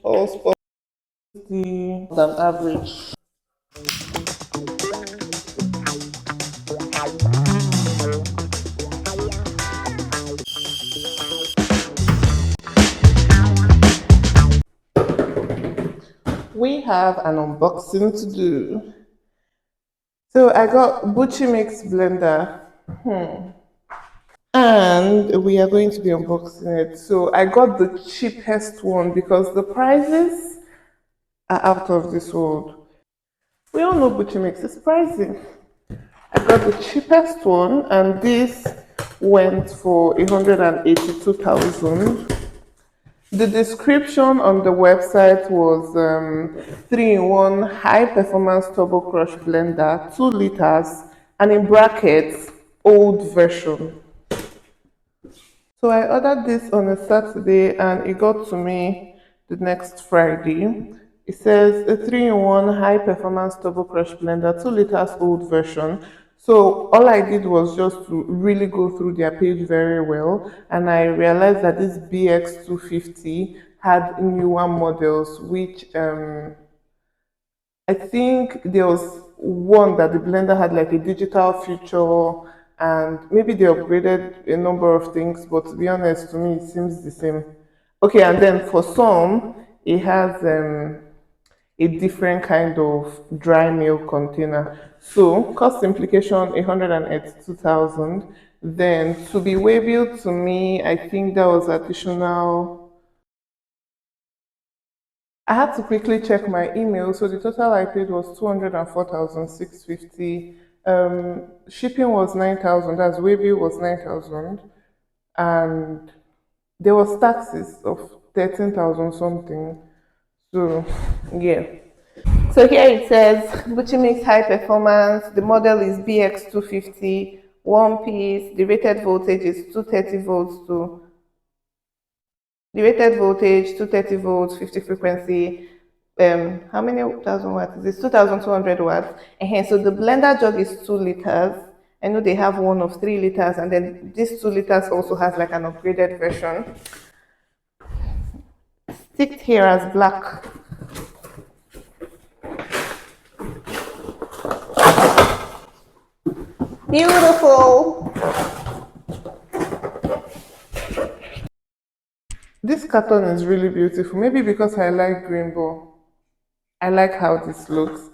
all sports than average. We have an unboxing to do. So I got Buchymix blender. And we are going to be unboxing it. So I got the cheapest one because the prices are out of this world. We all know Buchymix is pricey. I got the cheapest one, and this went for 182,000. The description on the website was 3-in-1 high performance TurboCrush blender, 2 liters, and in brackets, old version. So I ordered this on a Saturday and it got to me the next Friday. It says a 3-in-1 high performance TurboCrush blender, 2 liters old version. So all I did was just to really go through their page very well, and I realized that this BX250 had newer models, which I think there was one that the blender had like a digital feature, and maybe they upgraded a number of things, but to be honest, to me, it seems the same. Okay, and then for some, it has a different kind of dry milk container. So, cost implication 182,000. Then, to be waybill to me, I think that was additional. I had to quickly check my email. So the total I paid was 204,650. Shipping was 9,000. That's waybill was 9,000, and there was taxes of 13,000 something. So yeah. So here it says Buchymix High Performance. The model is BX250, one piece. The rated voltage is 230 volts to the rated voltage 230 volts, 50 frequency. How many thousand watts? This 2,200 watts. And so the blender jug is 2 liters. I know they have one of 3 liters, and then this 2 liters also has like an upgraded version. Sticked here as black. Beautiful. This carton is really beautiful. Maybe because I like green, but I like how this looks.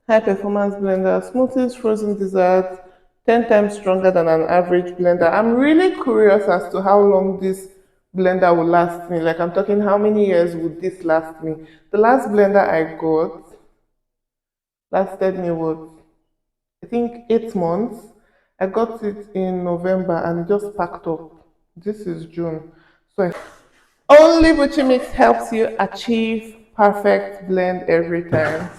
High performance blender, smoothies, frozen desserts, 10 times stronger than an average blender. I'm really curious as to how long this blender will last me. Like, I'm talking, how many years would this last me? The last blender I got lasted me what? I think 8 months. I got it in November and it just packed up. This is June. So only Buchymix helps you achieve perfect blend every time.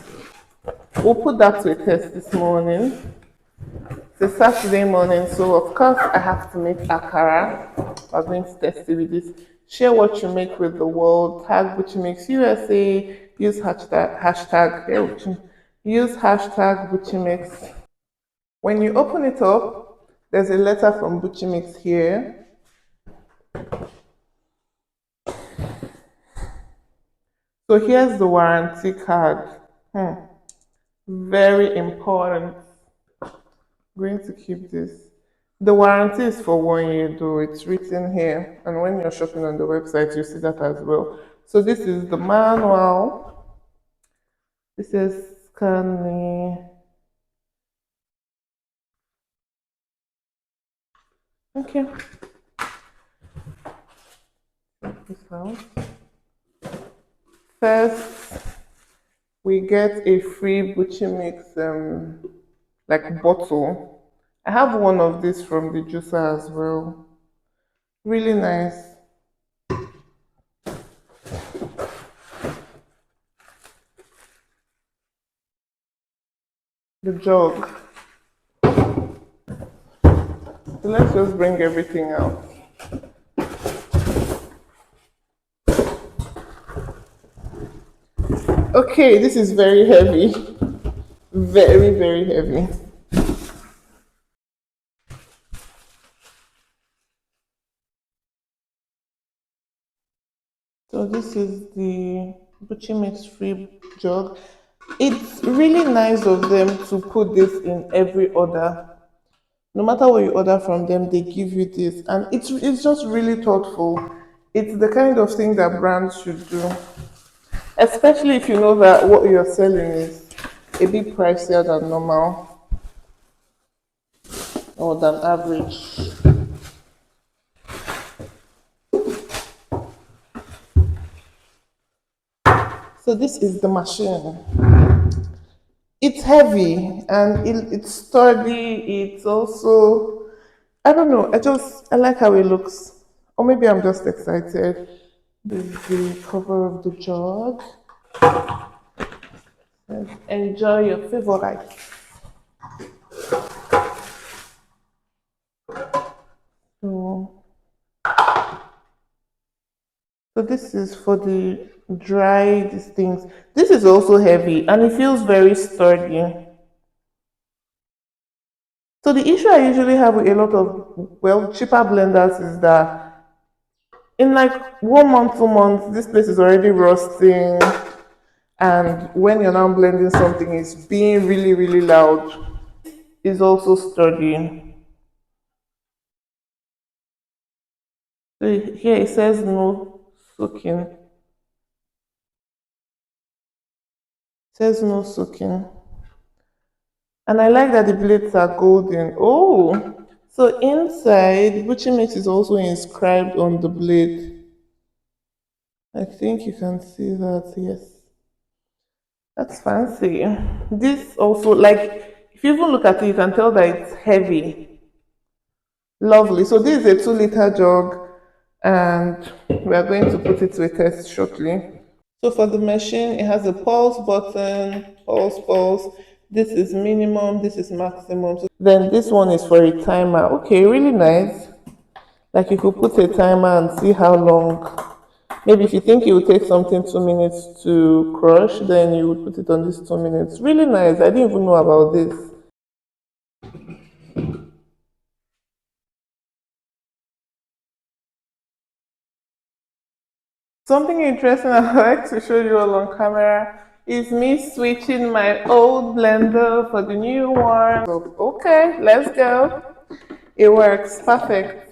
We'll put that to a test this morning. It's a Saturday morning, so of course I have to make akara. We're going to test it with this. Share what you make with the world. Tag Buchymix USA. Use use hashtag Buchymix. When you open it up, there's a letter from Buchymix here. So here's the warranty card. Very important. I'm going to keep this. The warranty is for 1 year though, it's written here. And when you're shopping on the website, you see that as well. So this is the manual. This is scanning. Okay. Check this out. First, we get a free Buchymix like bottle. I have one of these from the juicer as well. Really nice. The jug. So let's just bring everything out. Okay, this is very heavy. Very, very heavy. So So this is the Buchymix free jug. It's really nice of them to put this in every order. No matter what you order from them, they give you this, and it's just really thoughtful. It's the kind of thing that brands should do, especially if you know that what you're selling is a bit pricier than normal or than average. So this is the machine. It's heavy and it's sturdy. It's also, I don't know, I like how it looks. Or maybe I'm just excited. This is the cover of the jug. Enjoy your favorite. So, so this is for the dry these things. This is also heavy and it feels very sturdy. So the issue I usually have with a lot of cheaper blenders is that in like 1 month, 2 months, this place is already rusting, and when you're now blending something, it's being really, really loud. Is also sturdy. So here it says no soaking. It says no soaking. And I like that the blades are golden. Oh, so inside, Buchymix is also inscribed on the blade. I think you can see that, yes. That's fancy. This also, like, if you even look at it, you can tell that it's heavy. Lovely. So this is a 2 liter jug, and we are going to put it to a test shortly. So for the machine, it has a pulse button, pulse. This is minimum, this is maximum. So then this one is for a timer. Okay, really nice. Like you could put a timer and see how long. Maybe if you think it would take something 2 minutes to crush, then you would put it on this 2 minutes. Really nice. I didn't even know about this. Something interesting I'd like to show you all on camera is me switching my old blender for the new one. So, okay, let's go. It works perfect.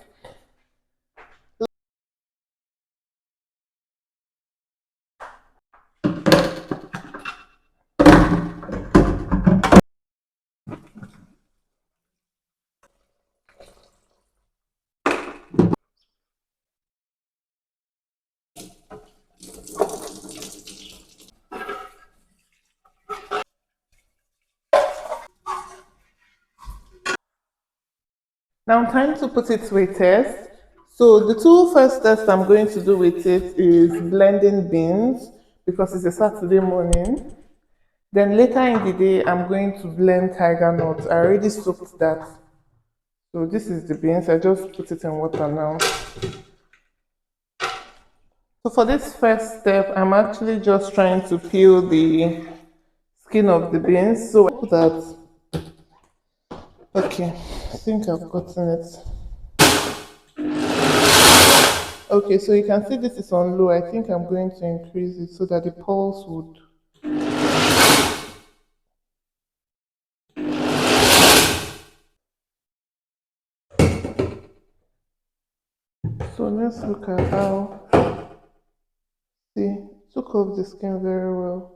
Now time to put it to a test. So the two first tests I'm going to do with it is blending beans because it's a Saturday morning. Then later in the day, I'm going to blend tiger nuts. I already soaked that. So this is the beans. I just put it in water now. So for this first step, I'm actually just trying to peel the skin of the beans. So that, okay, I think I've gotten it. Okay, so you can see this is on low. I think I'm going to increase it so that the pulse would. So let's look at how, see, took off the skin very well.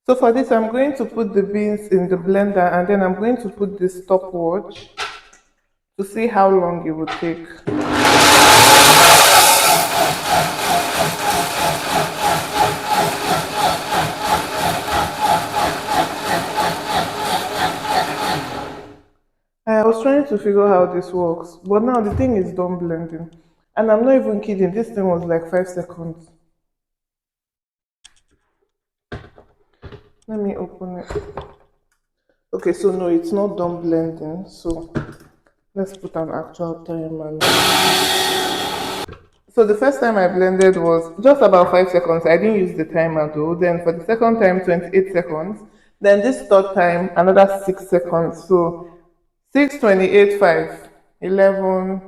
So for this, I'm going to put the beans in the blender and then I'm going to put the stopwatch to see how long it will take. I was trying to figure out how this works, but now the thing is done blending. And I'm not even kidding, this thing was like 5 seconds. Let me open it. Okay, so no, it's not done blending. So let's put an actual timer. So the first time I blended was just about 5 seconds. I didn't use the timer though. Then for the second time, 28 seconds. Then this third time, another 6 seconds. So 6, 28, 5, 11,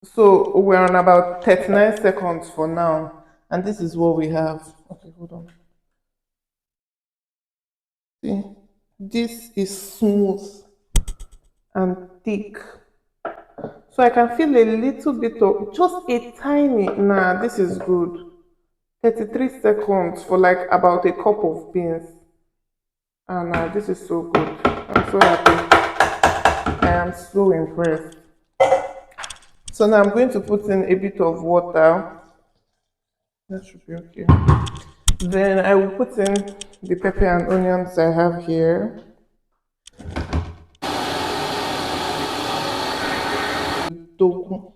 So we're on about 39 seconds for now. And this is what we have. Okay, hold on. See, this is smooth and thick. So I can feel a little bit of, just a tiny, nah, this is good. 33 seconds for like about a cup of beans. And this is so good. I'm so happy. I am so impressed. So now I'm going to put in a bit of water. That should be okay. Then I will put in the pepper and onions I have here. Togu.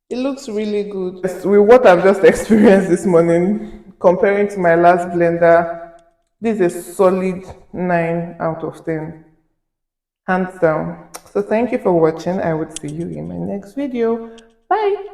It looks really good. Yes, with what I've just experienced this morning, comparing to my last blender, this is a solid 9 out of 10. Hands down. So thank you for watching. I would see you in my next video. Bye.